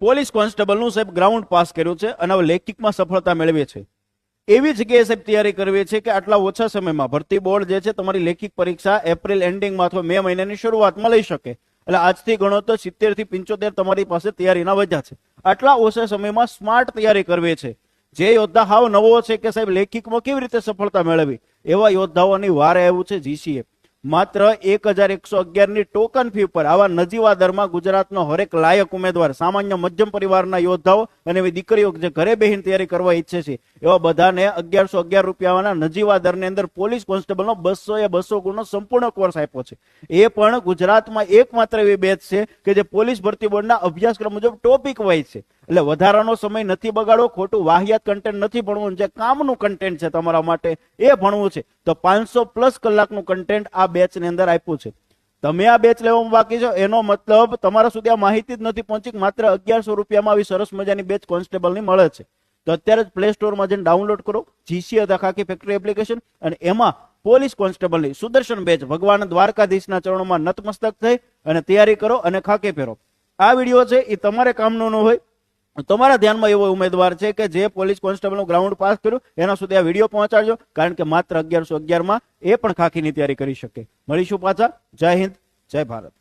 Police કોન્સ્ટેબલનું સાહેબ ground pass કર્યું છે અને હવે લેખિતમાં સફળતા મેળવે છે. એવી જગ્યાએ સાહેબ તૈયારી કરવી છે કે આટલા ઓછા સમયમાં ભરતી બોર્ડ જે છે તમારી લેખિત પરીક્ષા એપ્રિલ એન્ડિંગમાં અથવા મે મહિનાની શરૂઆતમાં લઈ શકે. એટલે આજથી ગણો તો 70 થી 75 તમારી પાસે તૈયારીના વધ્યા છે. આટલા ઓછા સમયમાં સ્માર્ટ તૈયારી કરવી છે. જે યોદ્ધા હાવ નવો છે કે સાહેબ લેખિતમાં કેવી રીતે સફળતા મેળવી, એવા યોદ્ધાઓની વારે આવ્યું છે જીસીએ. માત્ર 1111 ની ટોકન ફી પર આવા નજીવા દરમાં ગુજરાતનો હરેક લાયક ઉમેદવાર, સામાન્ય મધ્યમ પરિવારના યોદ્ધાઓ અને એવી દીકરીઓ જે ઘરે બેહીને તૈયારી કરવા ઈચ્છે છે એવા બધાને 1111 રૂપિયાના નજીવા દરની અંદર પોલીસ કોન્સ્ટેબલનો 200 ગુણનો સંપૂર્ણ કોર્સ આપ્યો છે. એ પણ ગુજરાતમાં એકમાત્ર એવી બેચ છે કે જે પોલીસ ભરતી બોર્ડના અભ્યાસક્રમ મુજબ ટોપિક વાઇઝ છે. એટલે વધારાનો સમય નથી બગાડવો, ખોટું વાહિયાત કન્ટેન્ટ નથી ભણવું, જે કામનું કન્ટેન્ટ છે તમારા માટે એ ભણવું છે તો 500+ કલાકનું કન્ટેન્ટ આ બેચની અંદર આપ્યું છે. તમે આ બેચ લેવામાં બાકી છો એનો મતલબ તમારા સુધી આ માહિતી જ નથી પહોંચી. માત્ર 1100 રૂપિયામાં આવી સરસ મજાની બેચ કોન્સ્ટેબલની મળે છે. તો અત્યારે જ પ્લે સ્ટોરમાં જઈને ડાઉનલોડ કરો જીસીએ ધ ખાકી ફેક્ટરી એપ્લિકેશન, અને એમાં પોલીસ કોન્સ્ટેબલની સુદર્શન બેચ ભગવાન દ્વારકાધીશના ચરણોમાં નતમસ્તક થઈ અને તૈયારી કરો અને ખાકી પહેરો. આ વિડીયો છે એ તમારે કામનો ન હોય, તમારા ધ્યાનમાં એવો ઉમેદવાર છે કે જે પોલીસ કોન્સ્ટેબલનું ગ્રાઉન્ડ પાસ કર્યું, એના સુધી આ વિડીયો પહોંચાડજો, કારણ કે માત્ર 1111 માં એ પણ ખાકીની તૈયારી કરી શકે. મળીશું પાછા. જય હિન્દ, જય ભારત.